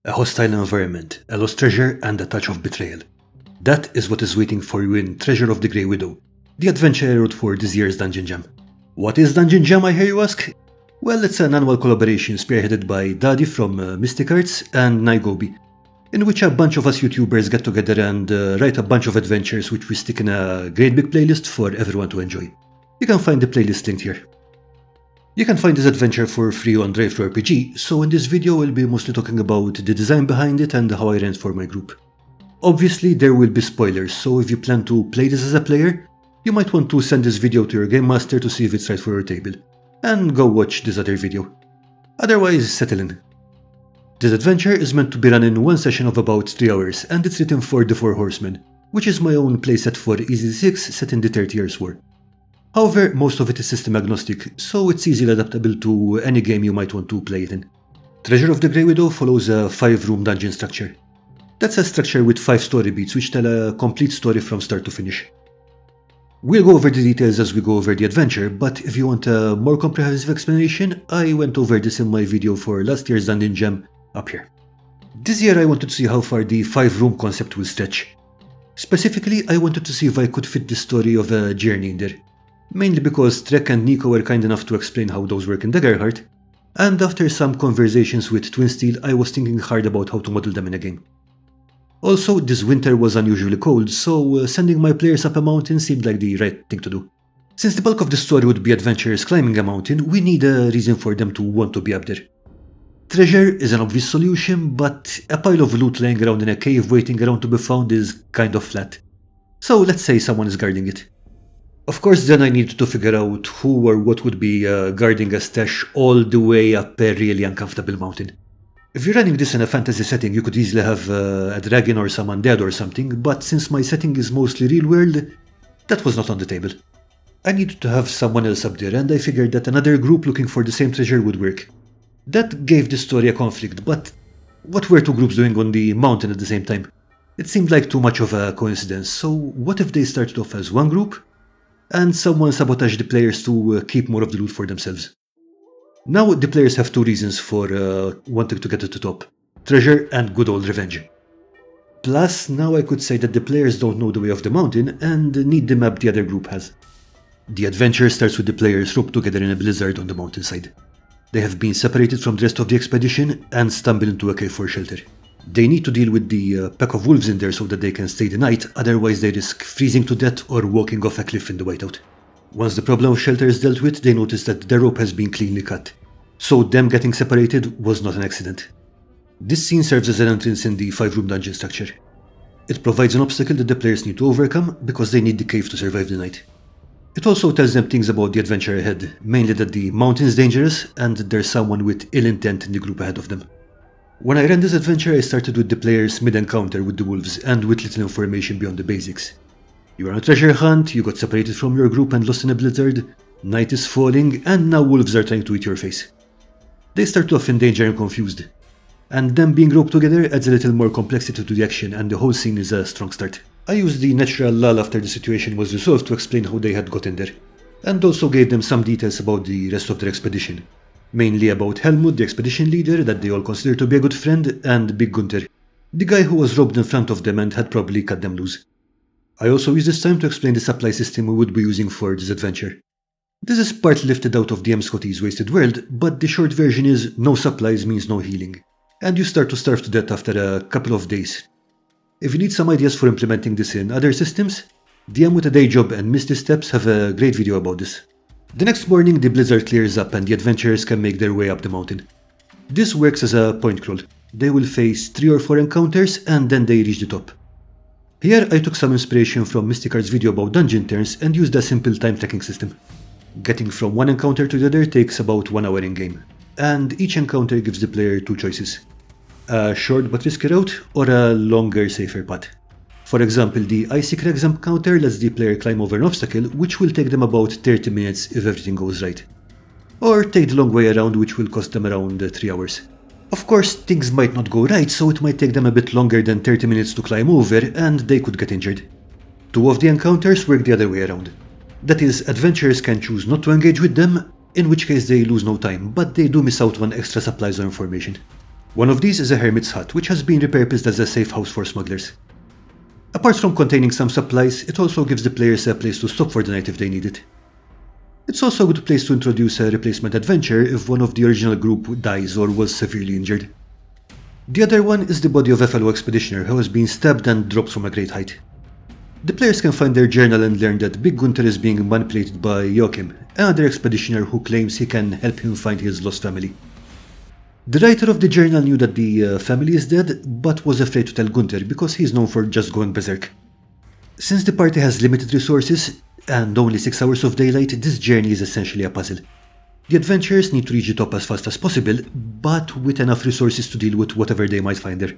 A hostile environment, a lost treasure, and a touch of betrayal. That is what is waiting for you in Treasure of the Grey Widow, the adventure I wrote for this year's Dungeon Jam. What is Dungeon Jam, I hear you ask? Well, it's an annual collaboration spearheaded by Dadi from Mystic Arts and Naigobi, in which a bunch of us YouTubers get together and write a bunch of adventures which we stick in a great big playlist for everyone to enjoy. You can find the playlist linked here. You can find this adventure for free on DriveThru RPG, so in this video we'll be mostly talking about the design behind it and how I ran it for my group. Obviously there will be spoilers, so if you plan to play this as a player, you might want to send this video to your game master to see if it's right for your table, and go watch this other video. Otherwise, settle in. This adventure is meant to be run in one session of about 3 hours, and it's written for the Four Horsemen, which is my own playset for EZD6 set in the 30 Years' War. However, most of it is system agnostic, so it's easily adaptable to any game you might want to play it in. Treasure of the Grey Widow follows a 5-room dungeon structure. That's a structure with 5 story beats which tell a complete story from start to finish. We'll go over the details as we go over the adventure, but if you want a more comprehensive explanation, I went over this in my video for last year's Dungeon Jam up here. This year I wanted to see how far the 5-room concept will stretch. Specifically, I wanted to see if I could fit the story of a journey in there. Mainly because Trek and Nico were kind enough to explain how those work in Daggerheart, and after some conversations with Twin Steel, I was thinking hard about how to model them in a game. Also, this winter was unusually cold, so sending my players up a mountain seemed like the right thing to do. Since the bulk of the story would be adventurers climbing a mountain, we need a reason for them to want to be up there. Treasure is an obvious solution, but a pile of loot laying around in a cave waiting around to be found is kind of flat. So let's say someone is guarding it. Of course, then I needed to figure out who or what would be guarding a stash all the way up a really uncomfortable mountain. If you're running this in a fantasy setting, you could easily have a dragon or some undead or something, but since my setting is mostly real world, that was not on the table. I needed to have someone else up there, and I figured that another group looking for the same treasure would work. That gave the story a conflict, but what were 2 groups doing on the mountain at the same time? It seemed like too much of a coincidence, so what if they started off as one group, and someone sabotaged the players to keep more of the loot for themselves? Now the players have 2 reasons for wanting to get to the top: treasure and good old revenge. Plus, now I could say that the players don't know the way of the mountain and need the map the other group has. The adventure starts with the players roped together in a blizzard on the mountainside. They have been separated from the rest of the expedition and stumble into a cave for shelter. They need to deal with the pack of wolves in there so that they can stay the night, otherwise they risk freezing to death or walking off a cliff in the whiteout. Once the problem of shelter is dealt with, they notice that the rope has been cleanly cut, so them getting separated was not an accident. This scene serves as an entrance in the 5-room dungeon structure. It provides an obstacle that the players need to overcome because they need the cave to survive the night. It also tells them things about the adventure ahead, mainly that the mountain is dangerous and that there's someone with ill intent in the group ahead of them. When I ran this adventure, I started with the players mid-encounter with the wolves and with little information beyond the basics. You are on a treasure hunt, you got separated from your group and lost in a blizzard, night is falling, and now wolves are trying to eat your face. They start off in danger and confused, and them being roped together adds a little more complexity to the action, and the whole scene is a strong start. I used the natural lull after the situation was resolved to explain how they had gotten there, and also gave them some details about the rest of their expedition, mainly about Helmut, the expedition leader that they all consider to be a good friend, and Big Gunther, the guy who was robbed in front of them and had probably cut them loose. I also used this time to explain the supply system we would be using for this adventure. This is partly lifted out of DM Scotty's Wasted World, but the short version is no supplies means no healing, and you start to starve to death after a couple of days. If you need some ideas for implementing this in other systems, DM with a Day Job and Misty Steps have a great video about this. The next morning the blizzard clears up and the adventurers can make their way up the mountain. This works as a point crawl. They will face 3 or 4 encounters and then they reach the top. Here I took some inspiration from Mystic Arts' video about dungeon turns and used a simple time tracking system. Getting from one encounter to the other takes about 1 hour in-game, and each encounter gives the player 2 choices: a short but risky route or a longer, safer path. For example, the Icy Crags encounter lets the player climb over an obstacle which will take them about 30 minutes if everything goes right, or take the long way around which will cost them around 3 hours. Of course, things might not go right, so it might take them a bit longer than 30 minutes to climb over and they could get injured. 2 of the encounters work the other way around. That is, adventurers can choose not to engage with them, in which case they lose no time, but they do miss out on extra supplies or information. One of these is a hermit's hut, which has been repurposed as a safe house for smugglers. Apart from containing some supplies, it also gives the players a place to stop for the night if they need it. It's also a good place to introduce a replacement adventurer if one of the original group dies or was severely injured. The other one is the body of a fellow expeditioner who has been stabbed and dropped from a great height. The players can find their journal and learn that Big Gunther is being manipulated by Joachim, another expeditioner who claims he can help him find his lost family. The writer of the journal knew that the family is dead, but was afraid to tell Gunther because he's known for just going berserk. Since the party has limited resources and only 6 hours of daylight, this journey is essentially a puzzle. The adventurers need to reach the top as fast as possible, but with enough resources to deal with whatever they might find there.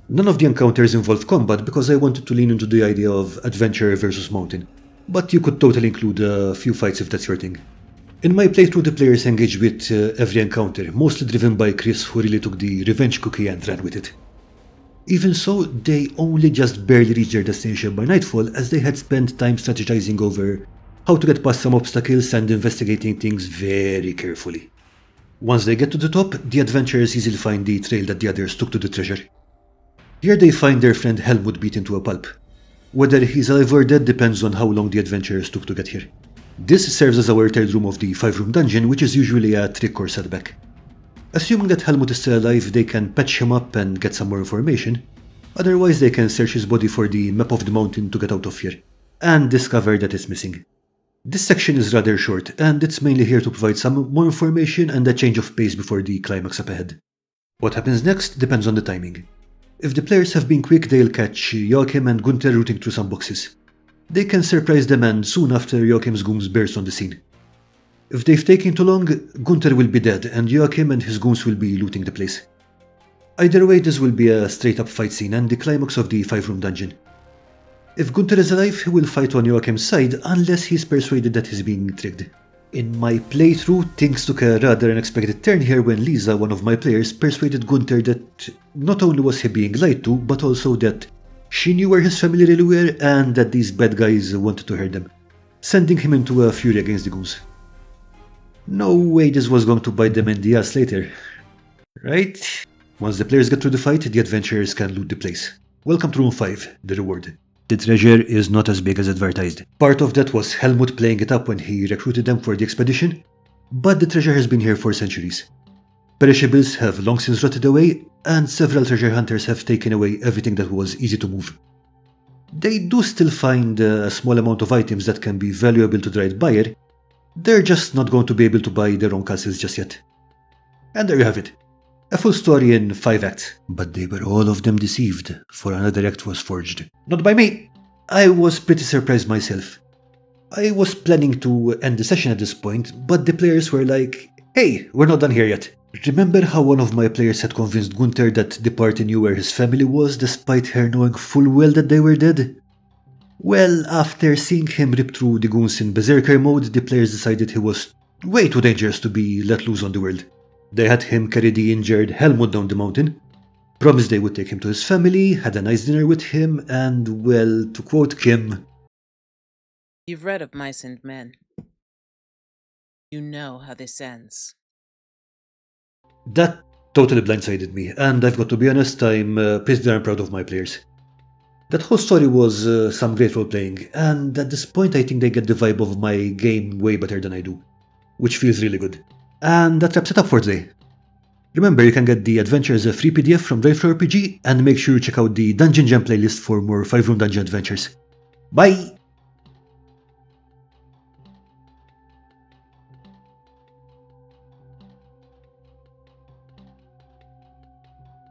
None of the encounters involve combat because I wanted to lean into the idea of adventure versus mountain, but you could totally include a few fights if that's your thing. In my playthrough, the players engaged with every encounter, mostly driven by Chris, who really took the revenge cookie and ran with it. Even so, they only just barely reached their destination by nightfall, as they had spent time strategizing over how to get past some obstacles and investigating things very carefully. Once they get to the top, the adventurers easily find the trail that the others took to the treasure. Here they find their friend Helmut beaten to a pulp. Whether he's alive or dead depends on how long the adventurers took to get here. This serves as our third room of the 5-room dungeon, which is usually a trick or setback. Assuming that Helmut is still alive, they can patch him up and get some more information. Otherwise, they can search his body for the map of the mountain to get out of here, and discover that it's missing. This section is rather short, and it's mainly here to provide some more information and a change of pace before the climax up ahead. What happens next depends on the timing. If the players have been quick, they'll catch Joachim and Gunther rooting through some boxes. They can surprise them, and soon after, Joachim's goons burst on the scene. If they've taken too long, Gunther will be dead and Joachim and his goons will be looting the place. Either way, this will be a straight-up fight scene and the climax of the 5-room dungeon. If Gunther is alive, he will fight on Joachim's side unless he's persuaded that he's being tricked. In my playthrough, things took a rather unexpected turn here when Lisa, one of my players, persuaded Gunther that not only was he being lied to, but also that she knew where his family really were and that these bad guys wanted to hurt them, sending him into a fury against the goons. No way this was going to bite them in the ass later, right? Once the players get through the fight, the adventurers can loot the place. Welcome to room 5, the reward. The treasure is not as big as advertised. Part of that was Helmut playing it up when he recruited them for the expedition, but the treasure has been here for centuries. Perishables have long since rotted away, and several treasure hunters have taken away everything that was easy to move. They do still find a small amount of items that can be valuable to the right buyer. They're just not going to be able to buy their own castles just yet. And there you have it. A full story in 5 acts. But they were all of them deceived, for another act was forged. Not by me! I was pretty surprised myself. I was planning to end the session at this point, but the players were like, hey, we're not done here yet. Remember how one of my players had convinced Gunther that the party knew where his family was despite her knowing full well that they were dead? Well, after seeing him rip through the goons in berserker mode, the players decided he was way too dangerous to be let loose on the world. They had him carry the injured Helmut down the mountain, promised they would take him to his family, had a nice dinner with him, and, well, to quote Kim, "You've read of Mice and Men. You know how this ends." That totally blindsided me, and I've got to be honest, I'm pretty darn proud of my players. That whole story was some great role-playing, and at this point I think they get the vibe of my game way better than I do, which feels really good. And that wraps it up for today. Remember, you can get the adventure as a free PDF from DriveThru RPG, and make sure you check out the Dungeon Jam playlist for more 5-room dungeon adventures. Bye!